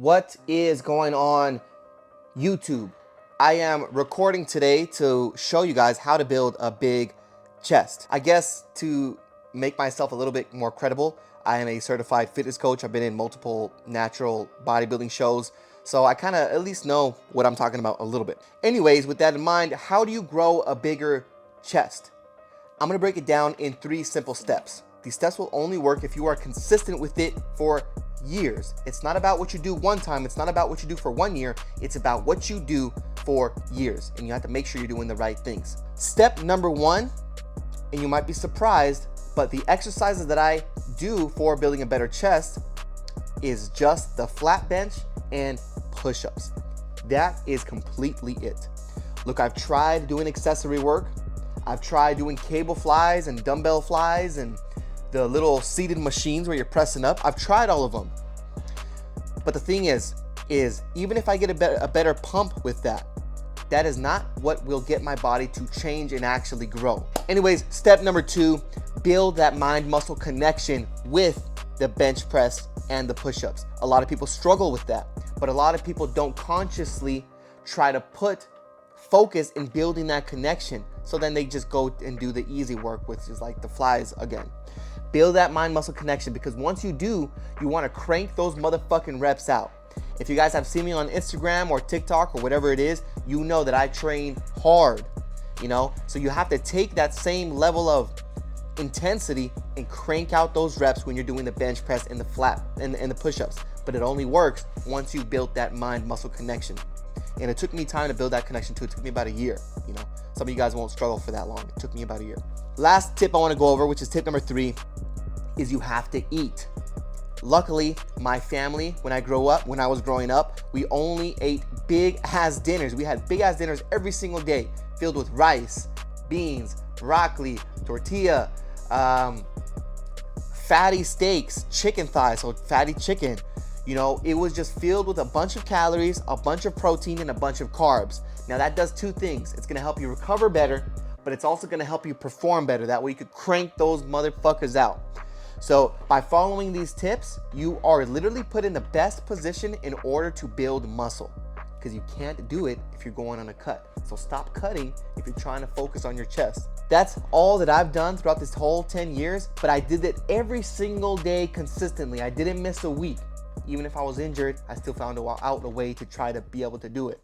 What is going on, YouTube? I am recording today to show you guys how to build a big chest. I guess to make myself a little bit more credible, I am a certified fitness coach. I've been in multiple natural bodybuilding shows, so I kind of at least know what I'm talking about a little bit. Anyways, with that in mind, how do you grow a bigger chest? I'm gonna break it down in 3 simple steps. These steps will only work if you are consistent with it for years. It's not about what you do one time. It's not about what you do for 1 year. It's about what you do for years. And you have to make sure you're doing the right things. Step number 1, and you might be surprised, but the exercises that I do for building a better chest is just the flat bench and push-ups. That is completely it. Look, I've tried doing accessory work. I've tried doing cable flies and dumbbell flies and the little seated machines where you're pressing up. I've tried all of them. But the thing is even if I get a better pump with that, that is not what will get my body to change and actually grow. Anyways, step number 2, build that mind-muscle connection with the bench press and the push-ups. A lot of people struggle with that, but a lot of people don't consciously try to put focus in building that connection. So then they just go and do the easy work, which is like the flies again. Build that mind-muscle connection, because once you do, you want to crank those motherfucking reps out. If you guys have seen me on Instagram or TikTok or whatever it is, you know that I train hard, you know? So you have to take that same level of intensity and crank out those reps when you're doing the bench press and the flat and the push-ups. But it only works once you build that mind-muscle connection. And it took me time to build that connection too. It took me about a year, you know? Some of you guys won't struggle for that long. It took me about a year. Last tip I want to go over, which is tip number 3, is you have to eat. Luckily, my family, when I was growing up, we only ate big ass dinners. We had big ass dinners every single day, filled with rice, beans, broccoli, tortilla, fatty steaks, chicken thighs, so fatty chicken. You know, it was just filled with a bunch of calories, a bunch of protein, and a bunch of carbs. Now that does 2 things. It's gonna help you recover better, but it's also gonna help you perform better. That way you could crank those motherfuckers out. So by following these tips, you are literally put in the best position in order to build muscle, because you can't do it if you're going on a cut. So stop cutting if you're trying to focus on your chest. That's all that I've done throughout this whole 10 years, but I did it every single day consistently. I didn't miss a week. Even if I was injured, I still found out a way to try to be able to do it.